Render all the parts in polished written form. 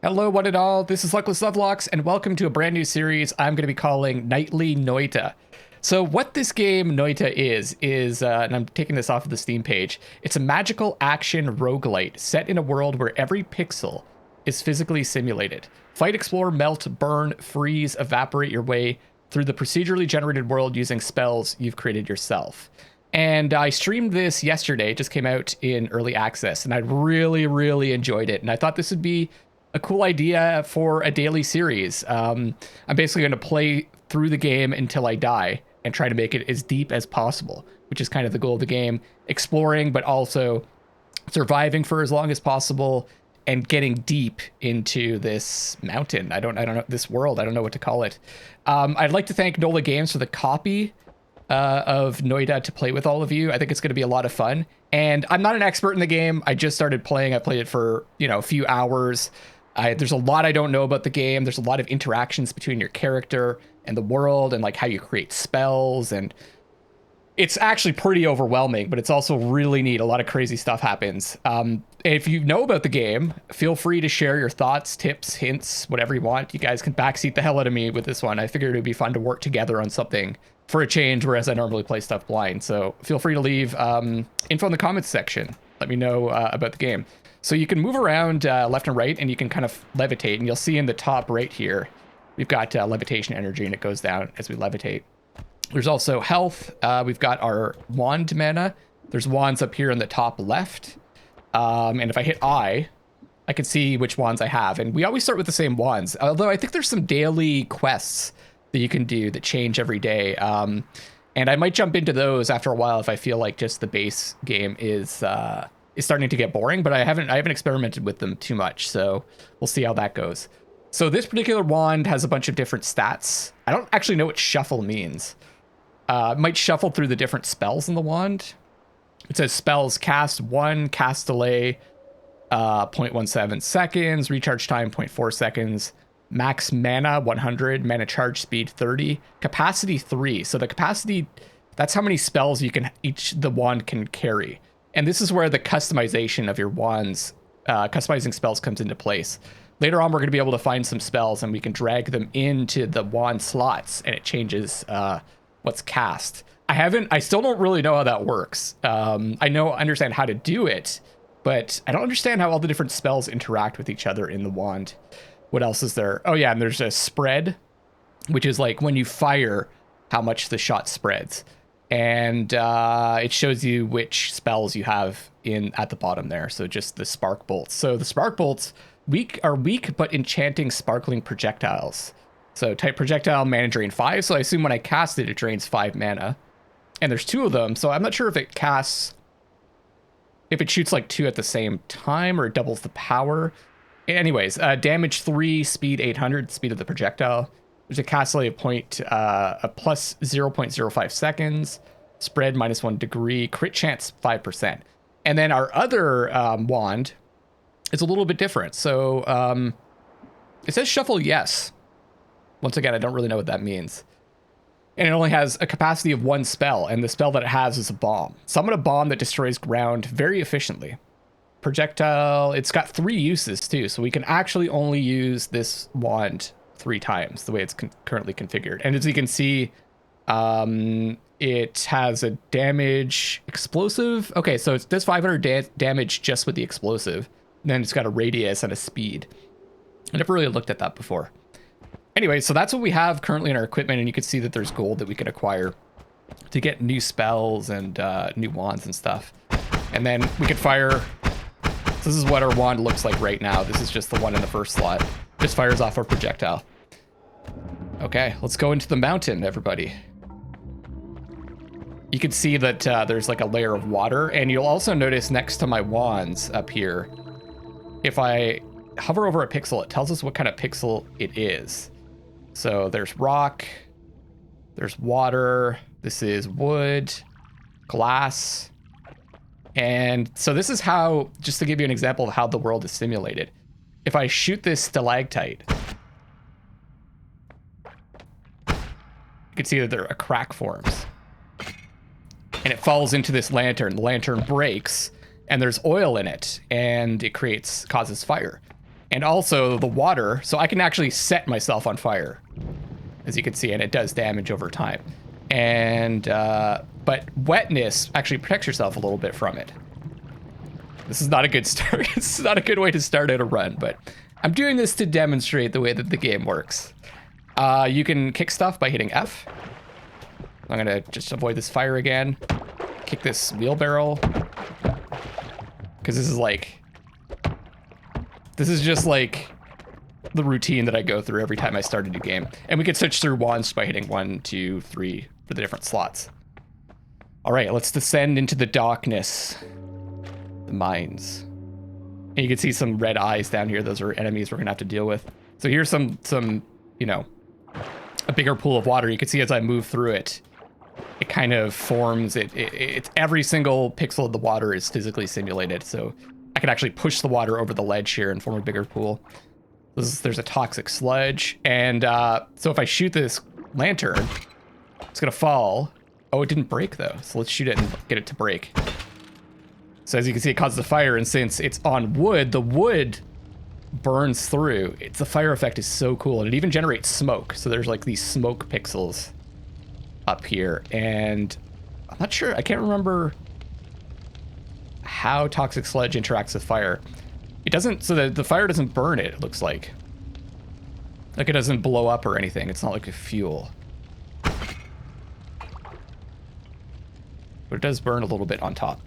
Hello, one and all. This is Luckless LoveLinks, and welcome to a brand new series I'm going to be calling Nightly Noita. So what this game Noita is, and I'm taking this off of the Steam page, it's a magical action roguelite set in a world where every pixel is physically simulated. Fight, explore, melt, burn, freeze, evaporate your way through the procedurally generated world using spells you've created yourself. And I streamed this yesterday, it just came out in early access, and I really enjoyed it. And I thought this would be a cool idea for a daily series. I'm basically going to play through the game until I die and try to make it as deep as possible, which is kind of the goal of the game. Exploring, but also surviving for as long as possible and getting deep into this mountain. I don't know this world. I don't know what to call it. I'd like to thank Nolla Games for the copy of Noita to play with all of you. I think it's going to be a lot of fun. And I'm not an expert in the game. I just started playing. I played it for, a few hours. There's a lot I don't know about the game. There's a lot of interactions between your character and the world and like how you create spells. And it's actually pretty overwhelming, but it's also really neat. A lot of crazy stuff happens. If you know about the game, feel free to share your thoughts, tips, hints, whatever you want. You guys can backseat the hell out of me with this one. I figured it would be fun to work together on something for a change, whereas I normally play stuff blind. So feel free to leave info in the comments section. Let me know about the game. So you can move around left and right, and you can kind of levitate. And you'll see in the top right here, we've got levitation energy, and it goes down as we levitate. There's also health. We've got our wand mana. There's wands up here in the top left. And if I hit I can see which wands I have. And we always start with the same wands. Although I think there's some daily quests that you can do that change every day. And I might jump into those after a while if I feel like just the base game is starting to get boring. But I haven't experimented with them too much. So we'll see how that goes. So this particular wand has a bunch of different stats. I don't actually know what shuffle means. It might shuffle through the different spells in the wand. It says spells cast 1, cast delay 0.17 seconds, recharge time 0.4 seconds, max mana 100, mana charge speed 30, capacity 3. So the capacity, that's how many spells the wand can carry. And this is where the customization of your wands, customizing spells comes into place. Later on, we're going to be able to find some spells and we can drag them into the wand slots and it changes what's cast. I still don't really know how that works. I understand how to do it, but I don't understand how all the different spells interact with each other in the wand. What else is there? Oh yeah, and there's a spread, which is like when you fire, how much the shot spreads. And it shows you which spells you have at the bottom there. So just the spark bolts. So the spark bolts are weak, but enchanting sparkling projectiles. So type projectile, mana drain 5. So I assume when I cast it, it drains 5 mana. And there's 2 of them. So I'm not sure if it shoots like 2 at the same time or it doubles the power. Anyways, damage 3, speed 800, speed of the projectile. There's a cast delay of plus 0.05 seconds, spread -1 degree, crit chance 5%. And then our other wand is a little bit different. So it says shuffle yes. Once again, I don't really know what that means. And it only has a capacity of 1 spell, and the spell that it has is a bomb. Summon a bomb that destroys ground very efficiently. Projectile, it's got 3 uses too, so we can actually only use this wand 3 times, the way it's currently configured. And as you can see, it has a damage explosive. Okay, so it does 500 damage just with the explosive. And then it's got a radius and a speed. I never really looked at that before. Anyway, so that's what we have currently in our equipment, and you can see that there's gold that we can acquire to get new spells and new wands and stuff. And then we can fire. This is what our wand looks like right now. This is just the one in the first slot. Just fires off our projectile. Okay, let's go into the mountain, everybody. You can see that there's like a layer of water, and you'll also notice next to my wands up here, if I hover over a pixel, it tells us what kind of pixel it is. So there's rock, there's water, this is wood, glass. And so this is how, just to give you an example of how the world is simulated. If I shoot this stalactite, you can see that a crack forms. And it falls into this lantern. The lantern breaks, and there's oil in it, and it causes fire. And also the water, so I can actually set myself on fire, as you can see, and it does damage over time. And, but wetness actually protects yourself a little bit from it. This is not a good start. It's not a good way to start out a run, but I'm doing this to demonstrate the way that the game works. You can kick stuff by hitting F. I'm gonna just avoid this fire again. Kick this wheelbarrow. Because this is just like the routine that I go through every time I start a new game. And we can switch through wands by hitting 1, 2, 3 for the different slots. All right, let's descend into the darkness. The mines. And you can see some red eyes down here. Those are enemies we're gonna have to deal with. So here's some, you know, a bigger pool of water. You can see as I move through it, it kind of forms, it's every single pixel of the water is physically simulated. So I can actually push the water over the ledge here and form a bigger pool. There's a toxic sludge. And so if I shoot this lantern, it's gonna fall. Oh, it didn't break though. So let's shoot it and get it to break. So as you can see, it causes a fire, and since it's on wood, the wood burns through. The fire effect is so cool, and it even generates smoke. So there's like these smoke pixels up here, and I'm not sure, I can't remember how toxic sludge interacts with fire. It doesn't, so the fire doesn't burn it looks like. Like it doesn't blow up or anything. It's not like a fuel. But it does burn a little bit on top.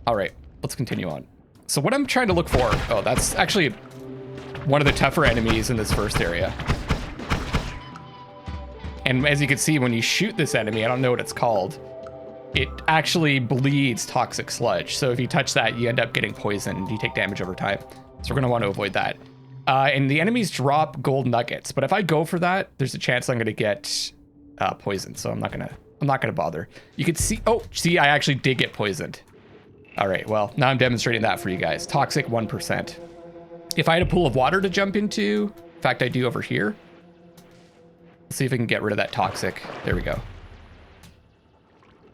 All right, let's continue on. So what I'm trying to look for, oh, that's actually one of the tougher enemies in this first area. And as you can see, when you shoot this enemy, I don't know what it's called, it actually bleeds toxic sludge. So if you touch that, you end up getting poisoned and you take damage over time. So we're gonna want to avoid that. And the enemies drop gold nuggets, but if I go for that, there's a chance I'm gonna get poisoned. So I'm not gonna bother. You can see, oh, see, I actually did get poisoned. All right, well, now I'm demonstrating that for you guys. Toxic 1%. If I had a pool of water to jump into, in fact, I do over here. Let's see if I can get rid of that toxic. There we go.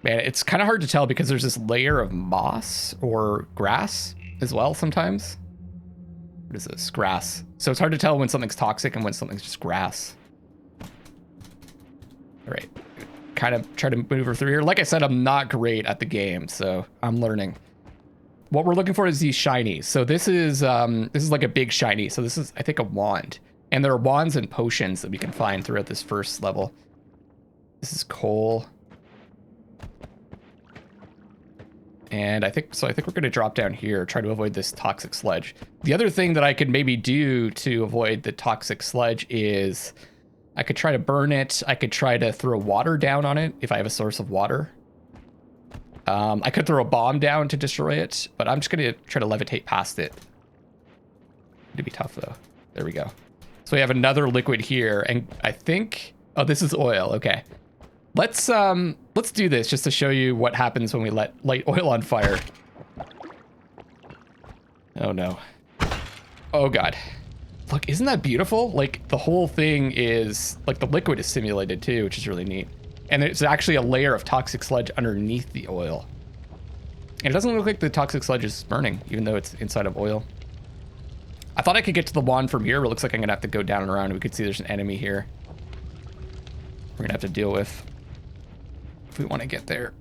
Man, it's kind of hard to tell because there's this layer of moss or grass as well sometimes. What is this? Grass. So it's hard to tell when something's toxic and when something's just grass. All right, kind of try to maneuver through here. Like I said, I'm not great at the game, so I'm learning. What we're looking for is these shinies. So this is like a big shiny. So this is, I think, a wand. And there are wands and potions that we can find throughout this first level. This is coal. And I think we're going to drop down here, try to avoid this toxic sludge. The other thing that I could maybe do to avoid the toxic sludge is I could try to burn it. I could try to throw water down on it if I have a source of water. I could throw a bomb down to destroy it, but I'm just going to try to levitate past it. It'd be tough though. There we go. So we have another liquid here, and I think, oh, this is oil. Okay. Let's do this just to show you what happens when we light oil on fire. Oh no. Oh God. Look, isn't that beautiful? Like the whole thing is, like the liquid is simulated too, which is really neat. And there's actually a layer of toxic sludge underneath the oil. And it doesn't look like the toxic sludge is burning, even though it's inside of oil. I thought I could get to the wand from here, but it looks like I'm gonna have to go down and around. We could see there's an enemy here we're gonna have to deal with if we want to get there.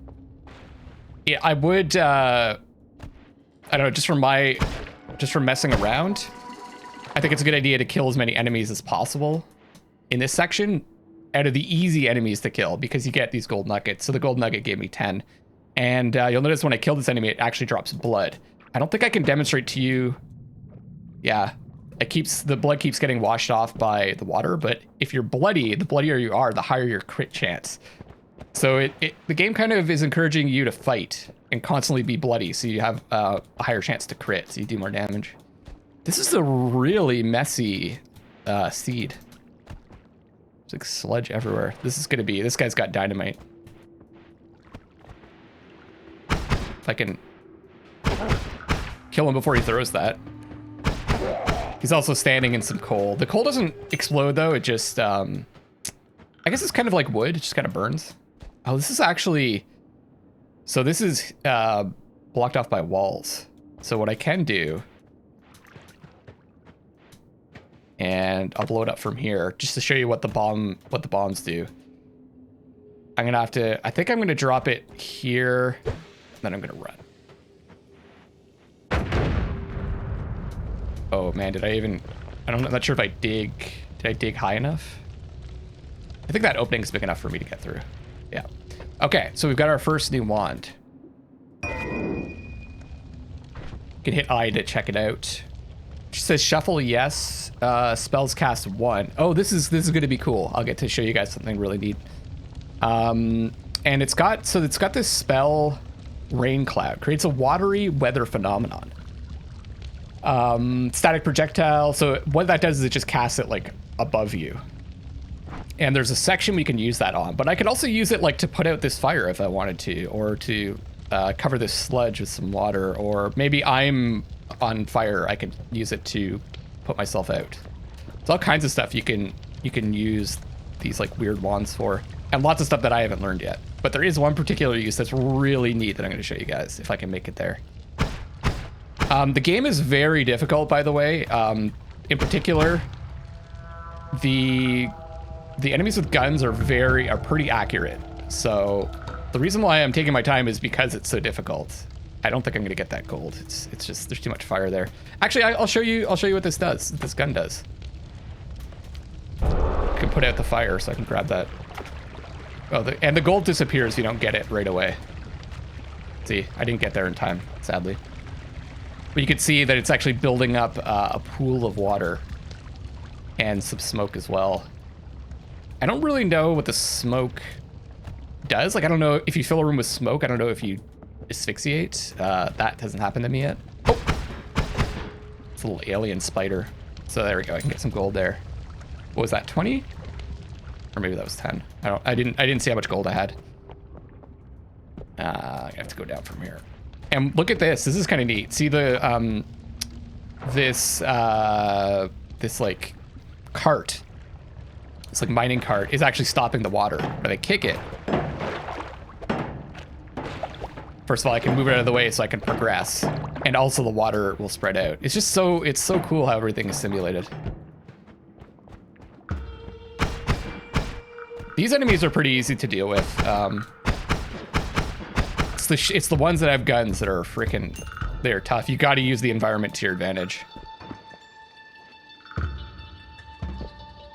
Yeah, I would, I don't know, just from messing around, I think it's a good idea to kill as many enemies as possible in this section out of the easy enemies to kill, because you get these gold nuggets. So the gold nugget gave me 10. And you'll notice when I kill this enemy, it actually drops blood. I don't think I can demonstrate to you. Yeah, the blood keeps getting washed off by the water, but if you're bloody, the bloodier you are, the higher your crit chance. So the game kind of is encouraging you to fight and constantly be bloody, so you have a higher chance to crit, so you do more damage. This is a really messy seed. There's like sludge everywhere. This guy's got dynamite. If I can kill him before he throws that. He's also standing in some coal. The coal doesn't explode though, it just, I guess it's kind of like wood, it just kind of burns. Oh, this is actually, so this is blocked off by walls. So what I can do and I'll blow it up from here just to show you what the bombs do. I'm gonna have to, I think I'm gonna drop it here, then I'm gonna run. Oh man, I'm not sure if did I dig high enough? I think that opening is big enough for me to get through. Yeah. Okay, so we've got our first new wand. You can hit I to check it out. It says shuffle, yes. Spells cast 1. Oh, this is going to be cool. I'll get to show you guys something really neat. And it's got this spell, rain cloud, creates a watery weather phenomenon. Static projectile. So what that does is it just casts it like above you. And there's a section we can use that on, but I could also use it like to put out this fire if I wanted to, or to cover this sludge with some water, or maybe I'm on fire. I could use it to put myself out. There's all kinds of stuff you can use these like weird wands for, and lots of stuff that I haven't learned yet. But there is one particular use that's really neat that I'm going to show you guys if I can make it there. The game is very difficult, by the way. In particular, the enemies with guns are pretty accurate. So the reason why I'm taking my time is because it's so difficult. I don't think I'm gonna get that gold. It's just there's too much fire there. Actually, I'll show you what this does. What this gun does. I can put out the fire so I can grab that. Oh, and the gold disappears. You don't get it right away. See, I didn't get there in time, sadly. But you can see that it's actually building up a pool of water and some smoke as well. I don't really know what the smoke does. Like, I don't know if you fill a room with smoke. I don't know if you asphyxiate. That hasn't happened to me yet. Oh, it's a little alien spider. So there we go. I can get some gold there. What was that? 20? Or maybe that was 10. I didn't see how much gold I had. I have to go down from here. And look at this. This is kind of neat. See the this like cart. It's like mining cart is actually stopping the water. When I kick it, first of all, I can move it out of the way so I can progress, and also the water will spread out. It's just so cool how everything is simulated. These enemies are pretty easy to deal with. It's the ones that have guns that are they're tough. You got to use the environment to your advantage.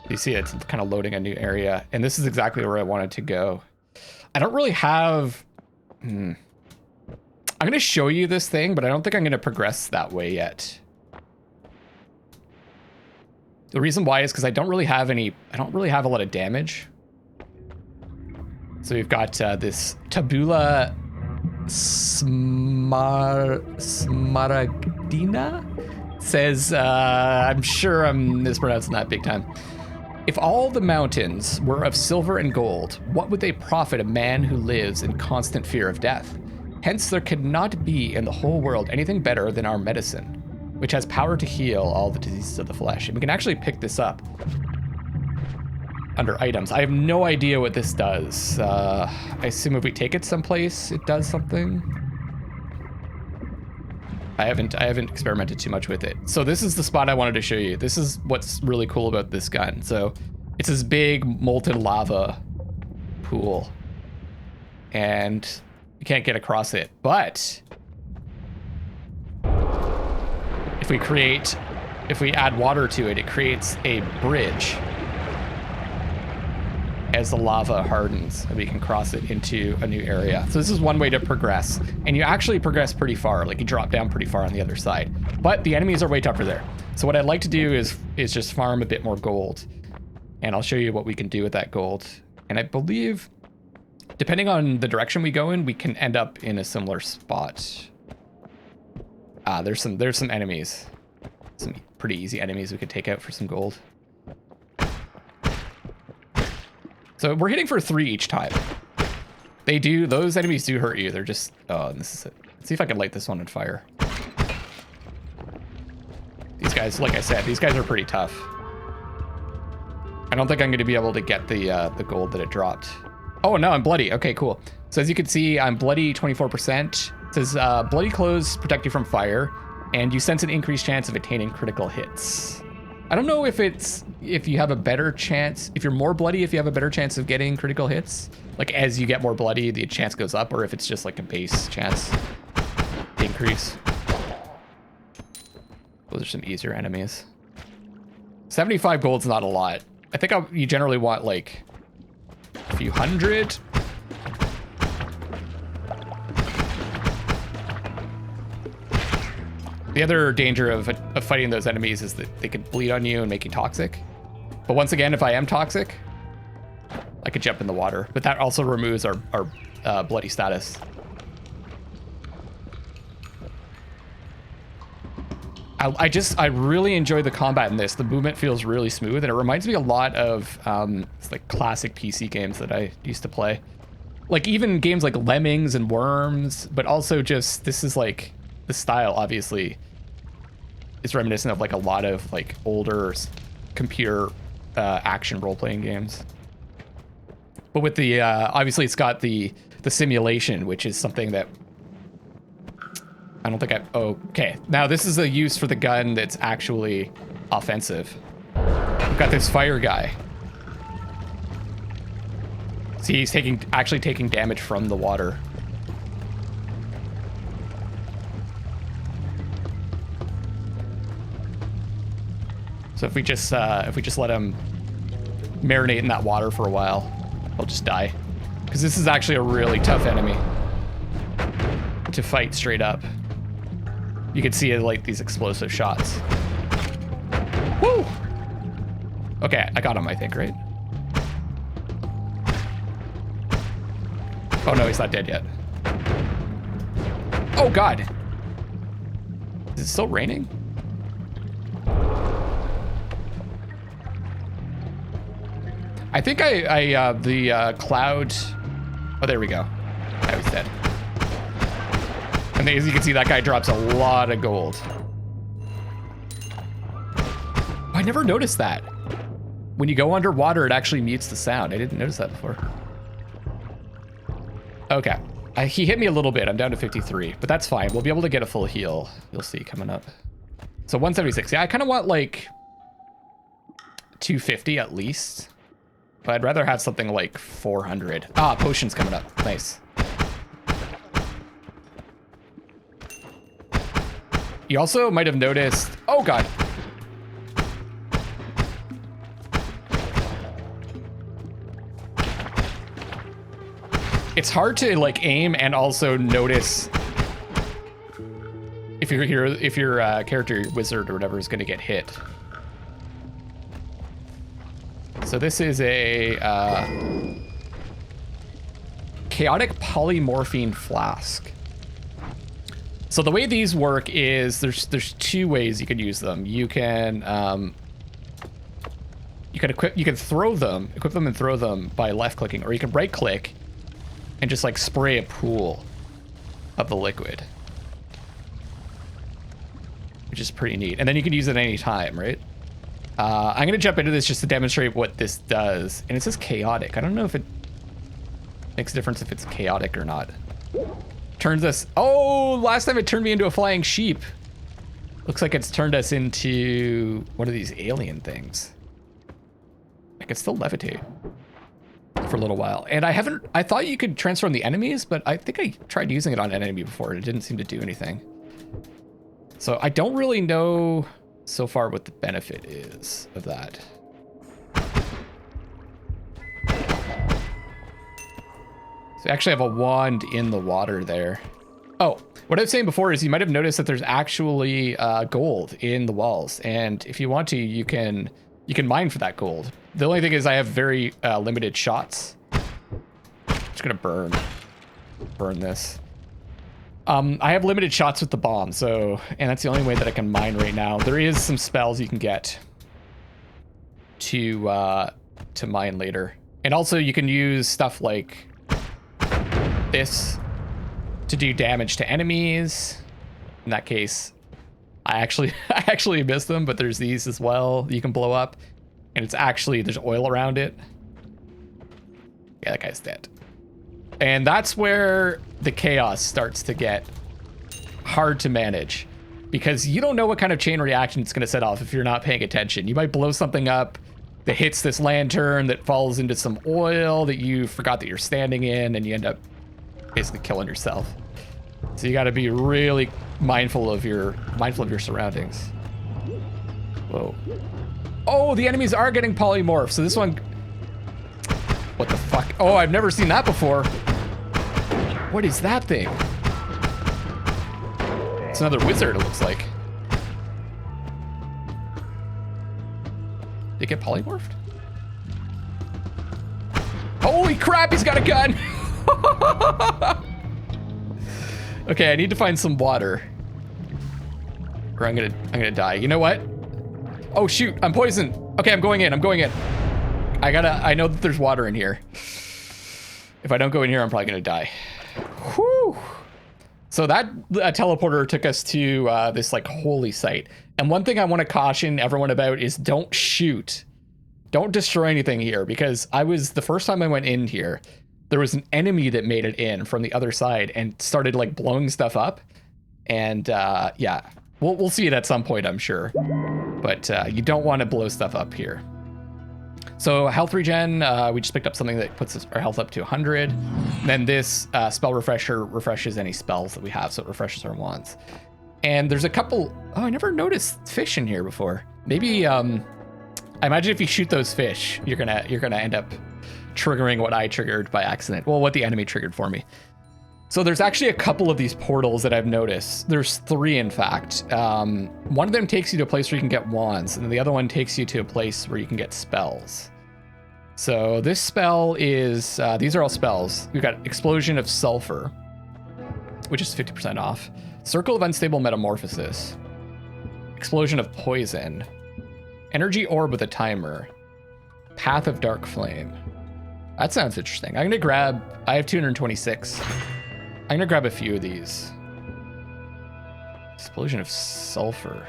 You see it's kind of loading a new area, and this is exactly where I wanted to go. I don't really have... I'm going to show you this thing, but I don't think I'm going to progress that way yet. The reason why is because I don't really have a lot of damage. So we've got this tabula smaragdina. Says, I'm sure I'm mispronouncing that big time. If all the mountains were of silver and gold, what would they profit a man who lives in constant fear of death? Hence, there could not be in the whole world anything better than our medicine, which has power to heal all the diseases of the flesh. And we can actually pick this up under items. I have no idea what this does. I assume if we take it someplace, it does something. I haven't experimented too much with it. So this is the spot I wanted to show you. This is what's really cool about this gun. So it's this big molten lava pool, and you can't get across it. But if we add water to it, it creates a bridge as the lava hardens, and we can cross it into a new area. So this is one way to progress, and you actually progress pretty far. Like, you drop down pretty far on the other side, but the enemies are way tougher there. So what I'd like to do is just farm a bit more gold, and I'll show you what we can do with that gold. And I believe, depending on the direction we go in, we can end up in a similar spot. There's some enemies, some pretty easy enemies we could take out for some gold. So we're hitting for 3 each time. Those enemies do hurt you. They're just, oh, and this is it. Let's see if I can light this one on fire. These guys, like I said, these guys are pretty tough. I don't think I'm going to be able to get the gold that it dropped. Oh, no, I'm bloody. Okay, cool. So as you can see, I'm bloody 24%. It says bloody clothes protect you from fire, and you sense an increased chance of attaining critical hits. I don't know if you have a better chance, if you're more bloody, if you have a better chance of getting critical hits. Like as you get more bloody, the chance goes up, or if it's just like a base chance increase. Those are some easier enemies. 75 gold's not a lot. I think you generally want like a few hundred. The other danger of fighting those enemies is that they could bleed on you and make you toxic. But once again, if I am toxic, I could jump in the water. But that also removes our bloody status. I really enjoy the combat in this. The movement feels really smooth, and it reminds me a lot of like classic PC games that I used to play. Like even games like Lemmings and Worms, but also just, this is like, the style obviously is reminiscent of like a lot of like older computer action role-playing games. But with the, obviously it's got the simulation, which is something that I don't think okay. Now this is a use for the gun that's actually offensive. We've got this fire guy. See, he's actually taking damage from the water. So if we just let him marinate in that water for a while, he'll just die. Because this is actually a really tough enemy to fight straight up. You can see like these explosive shots. Woo! Okay, I got him, I think, right? Oh no, he's not dead yet. Oh God! Is it still raining? I think the cloud. Oh, there we go. Now he's dead. And as you can see, that guy drops a lot of gold. I never noticed that. When you go underwater, it actually mutes the sound. I didn't notice that before. Okay. He hit me a little bit. I'm down to 53, but that's fine. We'll be able to get a full heal. You'll see coming up. So 176. Yeah, I kind of want like 250 at least. But I'd rather have something like 400. Ah, potion's coming up. Nice. You also might have noticed... Oh, God. It's hard to, like, aim and also notice if your character, wizard, or whatever is going to get hit. So this is a chaotic polymorphine flask. So the way these work is there's two ways you can use them. You can equip them and throw them by left clicking, or you can right click and just like spray a pool of the liquid, which is pretty neat. And then you can use it any time, right? I'm gonna jump into this just to demonstrate what this does. And it says chaotic. I don't know if it makes a difference if it's chaotic or not. Turns us... Oh, last time it turned me into a flying sheep. Looks like it's turned us into one of these alien things. I can still levitate for a little while. And I thought you could transform the enemies, but I think I tried using it on an enemy before and it didn't seem to do anything. So I don't really know so far what the benefit is of that. So I actually have a wand in the water there. Oh, what I was saying before is you might have noticed that there's actually gold in the walls. And if you want to, you can mine for that gold. The only thing is I have very limited shots. Just gonna burn this. I have limited shots with the bomb, and that's the only way that I can mine right now. There is some spells you can get to mine later. And also you can use stuff like this to do damage to enemies. In that case, I actually missed them, but there's these as well you can blow up. And it's actually, there's oil around it. Yeah, that guy's dead. And that's where the chaos starts to get hard to manage. because you don't know what kind of chain reaction it's going to set off if you're not paying attention. You might blow something up that hits this lantern that falls into some oil that you forgot that you're standing in, and you end up basically killing yourself. So you got to be really mindful of your surroundings. Whoa. Oh, the enemies are getting polymorphed. So this one, what the fuck? Oh, I've never seen that before. What is that thing? It's another wizard, it looks like. Did it get polymorphed? Holy crap, he's got a gun! Okay, I need to find some water. Or I'm gonna die. You know what? Oh shoot, I'm poisoned. Okay, I'm going in. I know that there's water in here. If I don't go in here, I'm probably gonna die. Whew. So that teleporter took us to this like holy site. And one thing I want to caution everyone about is don't shoot. Don't destroy anything here, because the first time I went in here, there was an enemy that made it in from the other side and started like blowing stuff up. And yeah, we'll see it at some point, I'm sure. But you don't want to blow stuff up here. So health regen, we just picked up something that puts our health up to 100. And then this spell refresher refreshes any spells that we have, so it refreshes our wands. And there's a couple. Oh, I never noticed fish in here before. Maybe I imagine if you shoot those fish, you're gonna end up triggering what I triggered by accident. Well, what the enemy triggered for me. So there's actually a couple of these portals that I've noticed. There's 3, in fact. One of them takes you to a place where you can get wands, and the other one takes you to a place where you can get spells. So this spell is, these are all spells. We've got Explosion of Sulfur, which is 50% off. Circle of Unstable Metamorphosis. Explosion of Poison. Energy Orb with a Timer. Path of Dark Flame. That sounds interesting. I'm gonna grab, I have 226. I'm gonna grab a few of these. Explosion of Sulfur.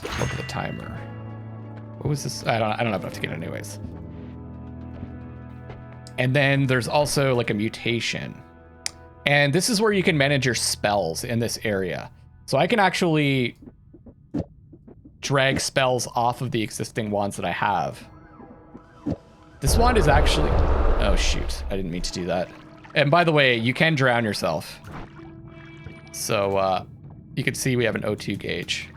Orb with a Timer. What was this? I don't have enough to get it anyways. And then there's also like a mutation. And this is where you can manage your spells in this area. So I can actually drag spells off of the existing wands that I have. This wand is actually, oh shoot, I didn't mean to do that. And by the way, you can drown yourself. So you can see we have an O2 gauge.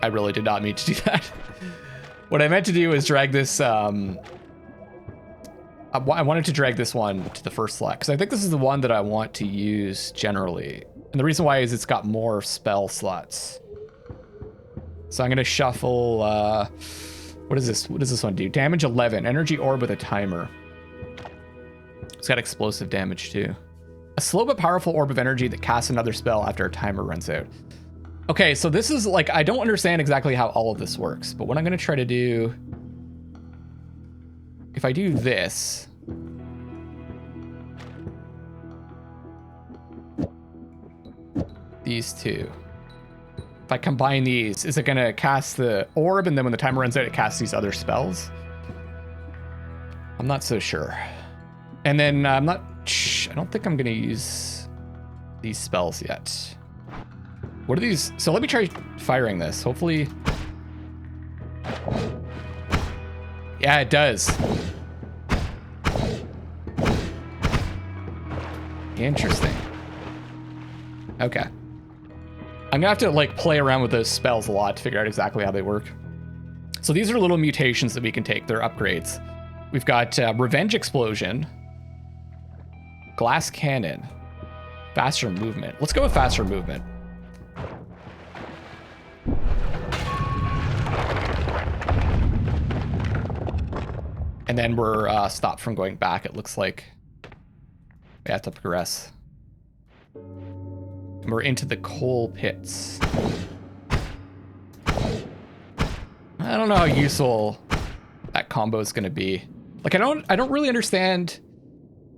I really did not mean to do that. What I meant to do is drag this, I wanted to drag this one to the first slot, because I think this is the one that I want to use generally. And the reason why is it's got more spell slots. So I'm going to shuffle, what is this? What does this one do? Damage 11, Energy Orb with a Timer. It's got explosive damage too. A slow but powerful orb of energy that casts another spell after a timer runs out. Okay, so this is like, I don't understand exactly how all of this works, but what I'm going to try to do, if I do this, these two, if I combine these, is it going to cast the orb, and then when the timer runs out, it casts these other spells? I'm not so sure. And then I don't think I'm going to use these spells yet. What are these? So let me try firing this. Hopefully. Yeah, it does. Interesting. Okay. I'm gonna have to like play around with those spells a lot to figure out exactly how they work. So these are little mutations that we can take. They're upgrades. We've got Revenge Explosion, Glass Cannon, Faster Movement. Let's go with Faster Movement. And then we're stopped from going back, it looks like. We have to progress. And we're into the coal pits. I don't know how useful that combo is going to be. Like, I don't really understand.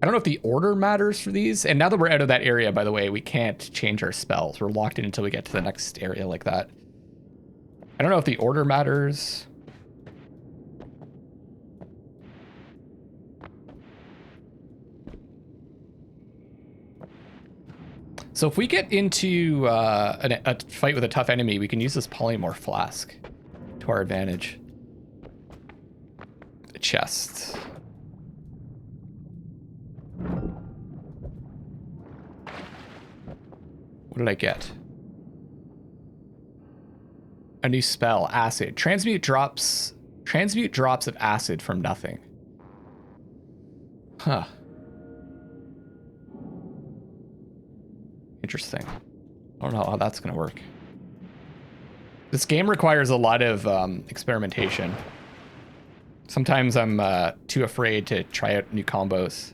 I don't know if the order matters for these. And now that we're out of that area, by the way, we can't change our spells. We're locked in until we get to the next area like that. I don't know if the order matters. So if we get into a fight with a tough enemy, we can use this polymorph flask to our advantage. A chest. What did I get? A new spell, acid. Transmute drops of acid from nothing. Huh. Interesting. I don't know how that's gonna work. This game requires a lot of experimentation. Sometimes I'm too afraid to try out new combos.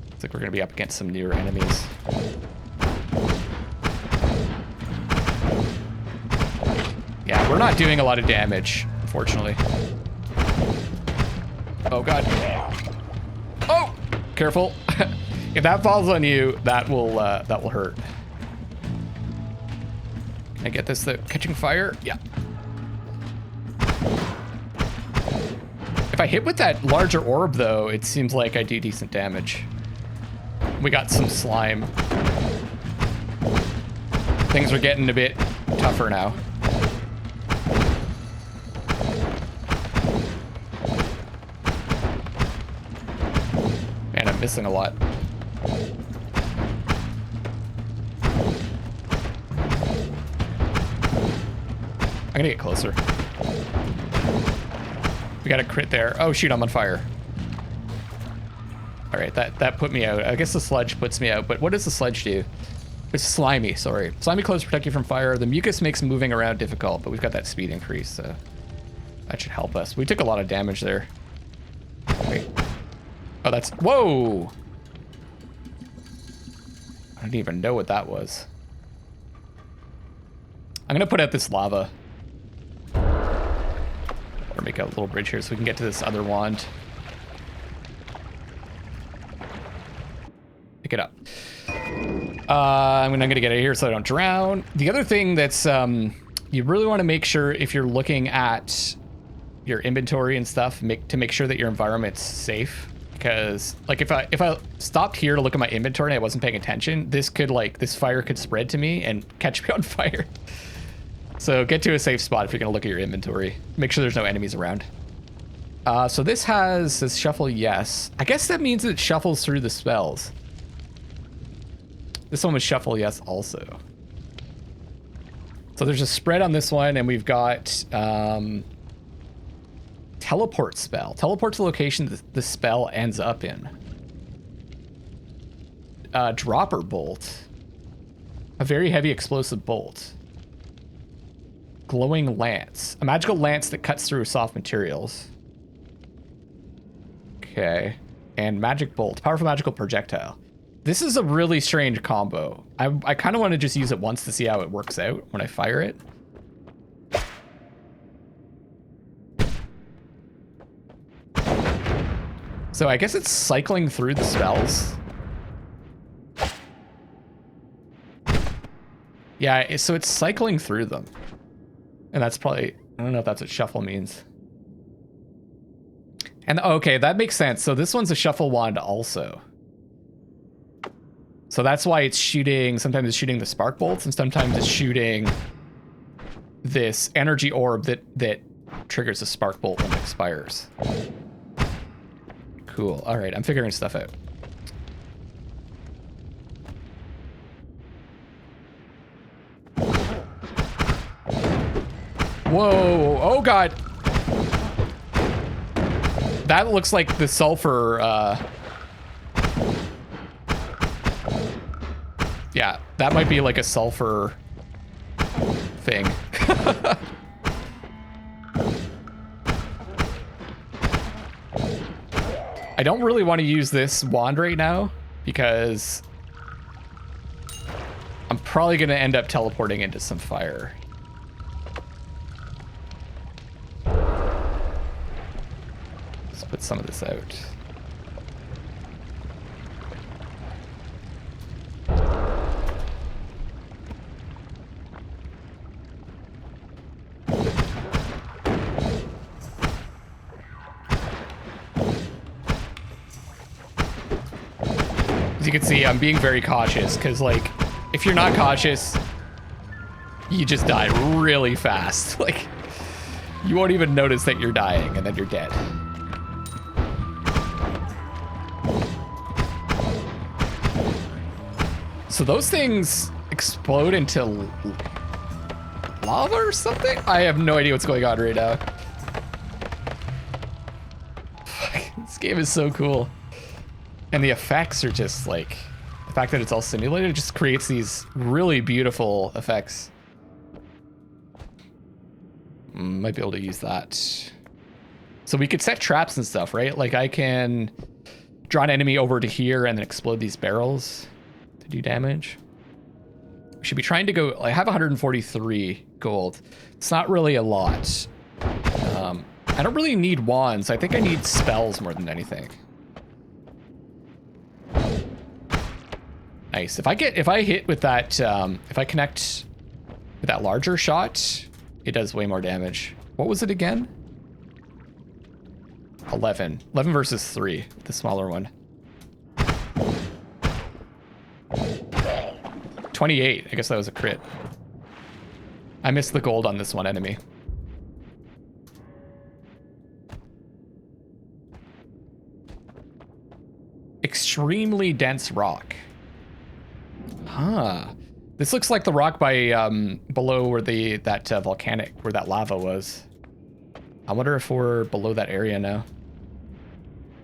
Looks like we're gonna be up against some newer enemies. Yeah, we're not doing a lot of damage, unfortunately. Oh god. Oh! Careful. If that falls on you, that will hurt. Can I get this though? Catching fire? Yeah. If I hit with that larger orb though, it seems like I do decent damage. We got some slime. Things are getting a bit tougher now. Man, I'm missing a lot. I'm gonna get closer. We got a crit there. Oh shoot, I'm on fire. All right, that put me out. I guess the sludge puts me out, but what does the sludge do? It's slimy, sorry. Slimy clothes protect you from fire. The mucus makes moving around difficult, but we've got that speed increase, so that should help us. We took a lot of damage there. Wait. Oh, that's, whoa! I didn't even know what that was. I'm gonna put out this lava. Or make a little bridge here so we can get to this other wand. Pick it up. I'm gonna get out of here so I don't drown. The other thing that's, you really wanna make sure if you're looking at your inventory and stuff, to make sure that your environment's safe. Because like if I stopped here to look at my inventory and I wasn't paying attention, this fire could spread to me and catch me on fire. So get to a safe spot if you're gonna look at your inventory. Make sure there's no enemies around. So this says shuffle yes. I guess that means it shuffles through the spells. This one was shuffle yes also. So there's a spread on this one, and we've got teleport spell. Teleport to the location the spell ends up in. Dropper bolt. A very heavy explosive bolt. Glowing lance. A magical lance that cuts through soft materials. Okay. And magic bolt. Powerful magical projectile. This is a really strange combo. I kind of want to just use it once to see how it works out when I fire it. So I guess it's cycling through the spells. Yeah, so it's cycling through them. And that's probably, I don't know if that's what shuffle means. And okay, that makes sense. So this one's a shuffle wand also. So that's why it's shooting, sometimes it's shooting the spark bolts and sometimes it's shooting this energy orb that triggers a spark bolt when it expires. Cool, all right, I'm figuring stuff out. Whoa, oh God. That looks like the sulfur, yeah, that might be like a sulfur thing. I don't really want to use this wand right now because I'm probably going to end up teleporting into some fire. Let's put some of this out. As you can see, I'm being very cautious because, like, if you're not cautious, you just die really fast. Like, you won't even notice that you're dying and then you're dead. So those things explode into lava or something? I have no idea what's going on right now. This game is so cool. And the effects are just like, the fact that it's all simulated just creates these really beautiful effects. Might be able to use that. So we could set traps and stuff, right? Like I can draw an enemy over to here and then explode these barrels to do damage. We should be trying to go, I have 143 gold. It's not really a lot. I don't really need wands. I think I need spells more than anything. Nice. If I hit with that, if I connect with that larger shot, it does way more damage. What was it again? 11. 11 versus 3, the smaller one. 28. I guess that was a crit. I missed the gold on this one enemy. Extremely dense rock. Huh. This looks like the rock by below where that volcanic, where that lava was. I wonder if we're below that area now.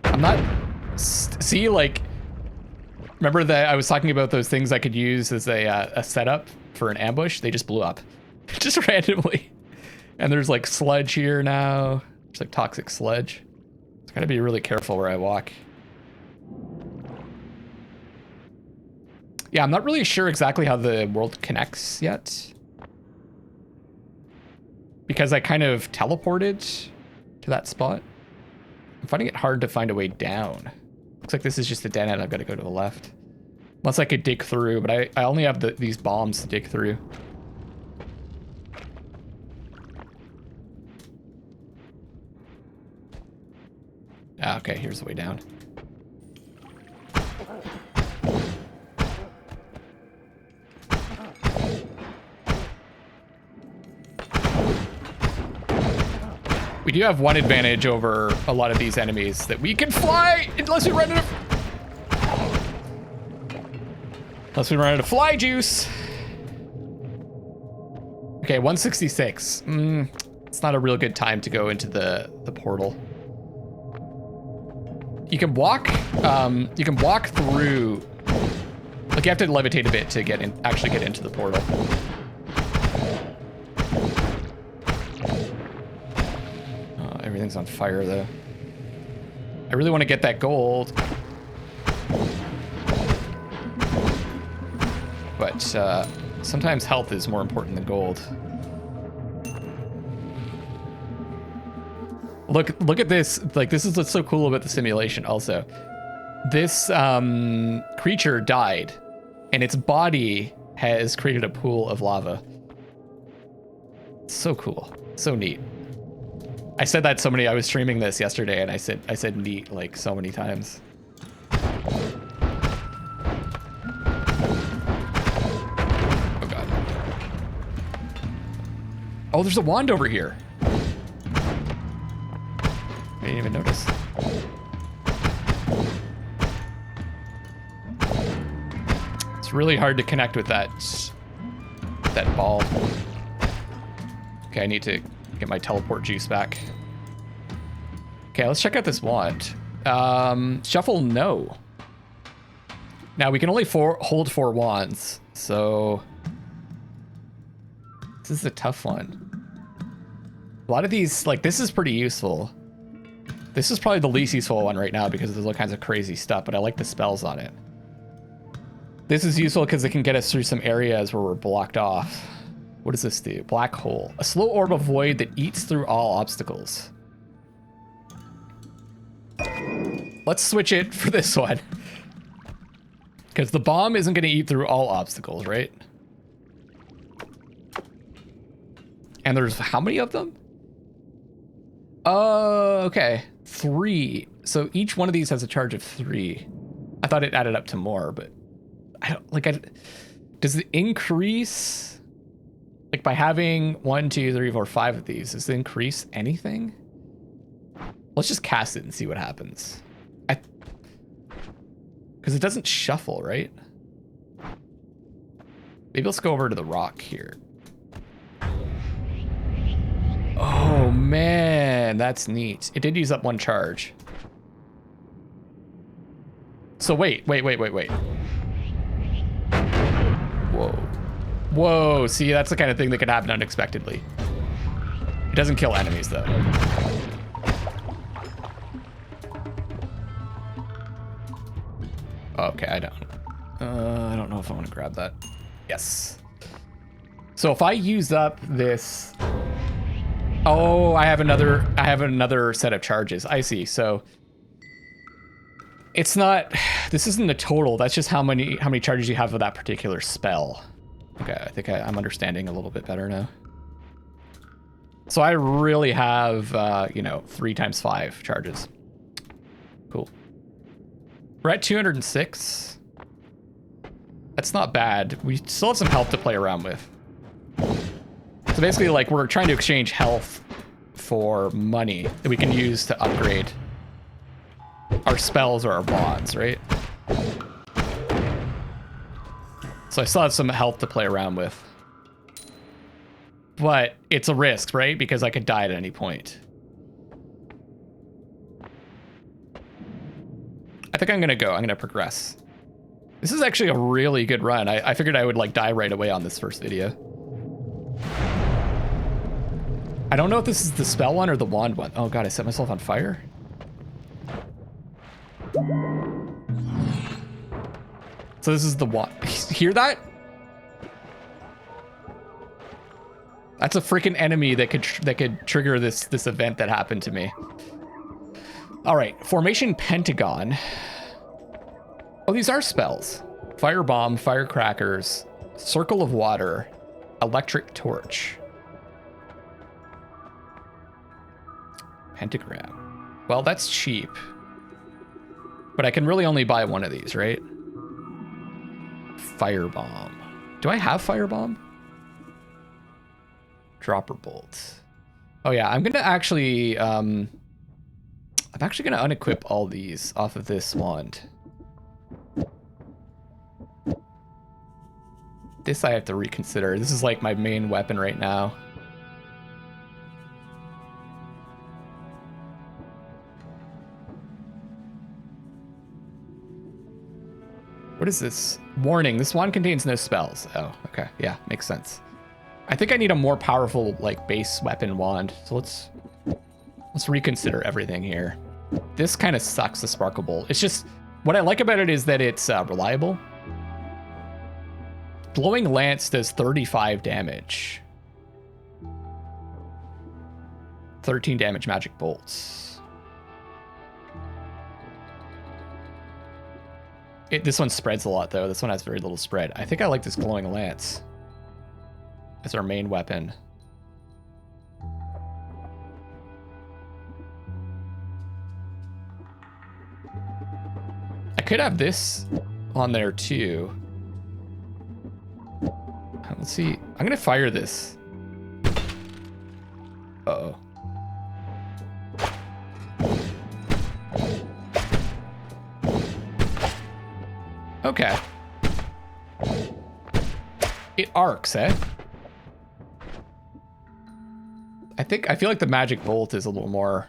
I'm not... See, like... Remember that I was talking about those things I could use as a setup for an ambush? They just blew up. Just randomly. And there's like sludge here now. There's like toxic sludge. It's gotta be really careful where I walk. Yeah, I'm not really sure exactly how the world connects yet. Because I kind of teleported to that spot. I'm finding it hard to find a way down. Looks like this is just a dead end. I've got to go to the left. Unless I could dig through, but I only have these bombs to dig through. Ah, okay, here's the way down. We do have one advantage over a lot of these enemies, that we can fly unless we run out of fly juice. Okay, 166. It's not a real good time to go into the portal. You can walk through, like you have to levitate a bit to actually get into the portal. Everything's on fire though. I really want to get that gold. But sometimes health is more important than gold. Look at this. Like, this is what's so cool about the simulation also. This creature died and its body has created a pool of lava. So cool. So neat. I said that so many, I was streaming this yesterday and I said neat like so many times. Oh god. Oh, there's a wand over here. I didn't even notice. It's really hard to connect with that ball. Okay, I need to get my teleport juice back. Okay, let's check out this wand. Shuffle, no. Now we can only hold 4 wands, so this is a tough one. A lot of these, like, this is pretty useful. This is probably the least useful one right now because there's all kinds of crazy stuff, but I like the spells on it. This is useful because it can get us through some areas where we're blocked off. What does this do? Black hole. A slow orb of void that eats through all obstacles. Let's switch it for this one. Because the bomb isn't going to eat through all obstacles, right? And there's how many of them? Okay. 3. So each one of these has a charge of 3. I thought it added up to more, but I don't like. Does it increase? Like by having 1, 2, 3, 4, 5 of these, does it increase anything? Let's just cast it and see what happens. Because it doesn't shuffle, right? Maybe let's go over to the rock here. Oh man, that's neat. It did use up 1 charge. So wait. Whoa. Whoa, see, that's the kind of thing that could happen unexpectedly. It doesn't kill enemies though. Okay, I don't know if I want to grab that. Yes. So if I use up this, oh, I have another set of charges. I see. So it's not, this isn't the total. That's just how many charges you have of that particular spell. Okay, I think I'm understanding a little bit better now. So I really have, 3 times 5 charges. Cool. We're at 206. That's not bad. We still have some health to play around with. So basically, like, we're trying to exchange health for money that we can use to upgrade our spells or our bonds, right? So I still have some health to play around with. But it's a risk, right? Because I could die at any point. I think I'm gonna progress. This is actually a really good run. I figured I would like die right away on this first video. I don't know if this is the spell one or the wand one. Oh god, I set myself on fire. So this is the wand. Hear that? That's a freaking enemy that could trigger this event that happened to me. All right, formation pentagon. Oh, these are spells. Firebomb, firecrackers, circle of water, electric torch. Pentagram. Well, that's cheap. But I can really only buy 1 of these, right? Firebomb. Do I have firebomb? Dropper bolt. Oh yeah, I'm gonna actually I'm actually gonna unequip all these off of this wand. This I have to reconsider. This is like my main weapon right now. What is this? Warning, this wand contains no spells. Oh, okay. Yeah, makes sense. I think I need a more powerful, like, base weapon wand. So let's reconsider everything here. This kind of sucks, the Sparkle Bolt. It's just, what I like about it is that it's reliable. Blowing Lance does 35 damage. 13 damage magic bolts. This one spreads a lot, though. This one has very little spread. I think I like this Glowing Lance as our main weapon. I could have this on there, too. Let's see. I'm going to fire this. Uh-oh. Okay. It arcs, eh? I feel like the magic bolt is a little more.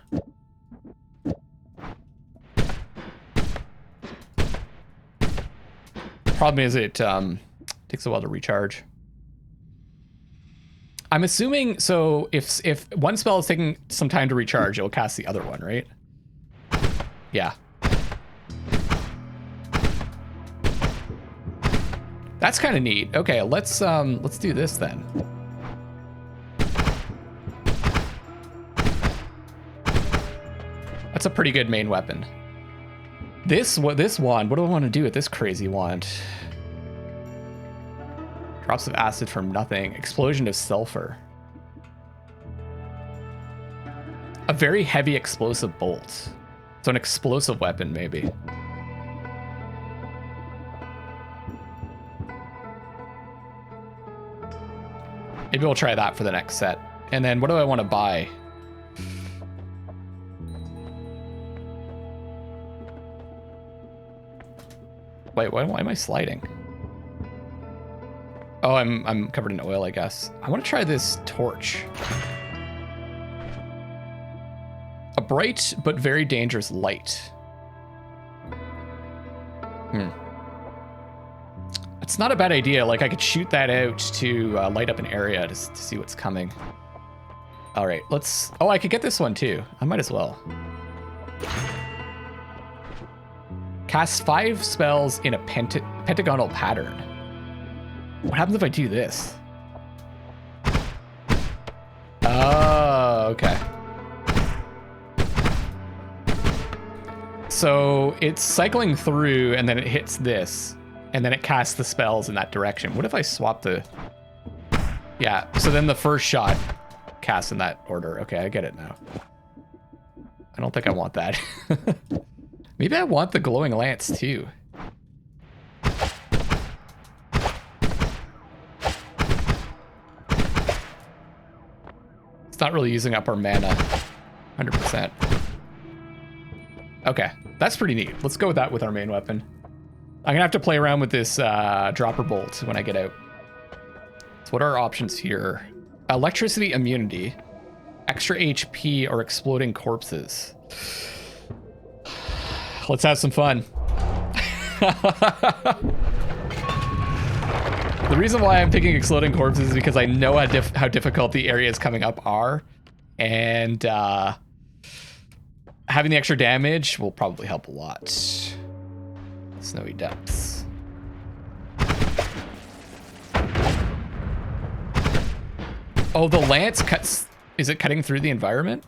Problem is it takes a while to recharge. I'm assuming, so if one spell is taking some time to recharge, it'll cast the other one, right? Yeah. That's kind of neat. Okay, let's do this then. That's a pretty good main weapon. This wand, what do I want to do with this crazy wand? Drops of acid from nothing. Explosion of sulfur. A very heavy explosive bolt. So an explosive weapon, maybe. Maybe we'll try that for the next set. And then what do I want to buy? Wait, why am I sliding? Oh, I'm covered in oil, I guess. I want to try this torch. A bright but very dangerous light. It's not a bad idea. Like, I could shoot that out to light up an area to see what's coming. All right, let's... Oh, I could get this one too. I might as well. Cast 5 spells in a pentagonal pattern. What happens if I do this? Oh, okay. So it's cycling through and then it hits this and then it casts the spells in that direction. What if I swap the... Yeah, so then the first shot casts in that order. Okay, I get it now. I don't think I want that. Maybe I want the glowing lance too. It's not really using up our mana. 100%. Okay, that's pretty neat. Let's go with that with our main weapon. I'm gonna have to play around with this dropper bolt when I get out. So what are our options here? Electricity immunity, extra HP, or exploding corpses. Let's have some fun. The reason why I'm picking exploding corpses is because I know how difficult the areas coming up are, and having the extra damage will probably help a lot. Snowy depths. Oh, the lance cuts. Is it cutting through the environment?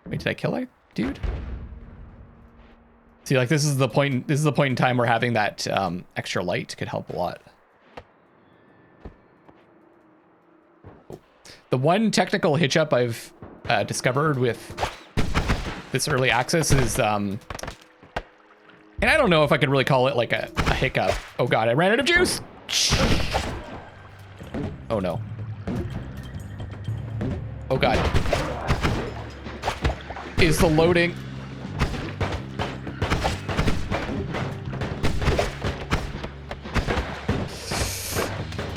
Wait, did I kill that dude? See, like, this is the point in time where having that extra light could help a lot. The one technical hitch up I've discovered with this early access is, and I don't know if I could really call it like a hiccup. Oh God, I ran out of juice. Oh no. Oh God. Is the loading...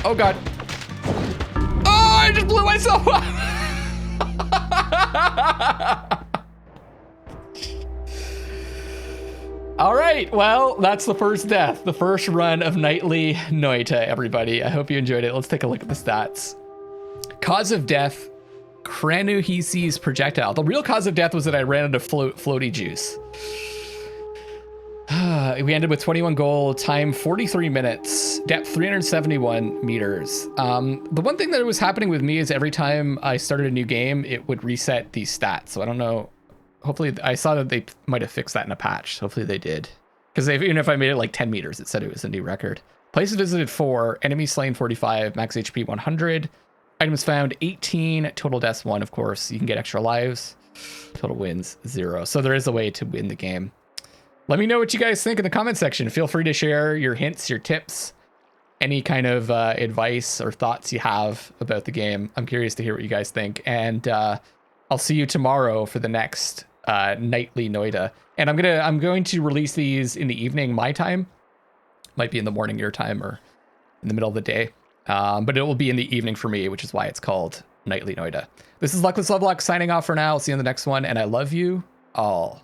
Oh God. Oh, I just blew myself up. All right, well, that's the first death, the first run of Nightly Noita, everybody. I hope you enjoyed it. Let's take a look at the stats. Cause of death, Kranuhisi's projectile. The real cause of death was that I ran out of floaty juice. We ended with 21 gold, time 43 minutes, depth 371 meters. The one thing that was happening with me is every time I started a new game, it would reset these stats. So I don't know. Hopefully, I saw that they might have fixed that in a patch. Hopefully they did. Because even if I made it like 10 meters, it said it was a new record. Places visited 4, enemies slain 45, max HP 100, items found 18, total deaths 1, of course. You can get extra lives, total wins 0. So there is a way to win the game. Let me know what you guys think in the comment section. Feel free to share your hints, your tips, any kind of advice or thoughts you have about the game. I'm curious to hear what you guys think. And I'll see you tomorrow for the next Nightly Noita. And I'm going to release these in the evening, my time. Might be in the morning your time or in the middle of the day. But it will be in the evening for me, which is why it's called Nightly Noita. This is Luckless LoveLinks signing off for now. I'll see you in the next one. And I love you all.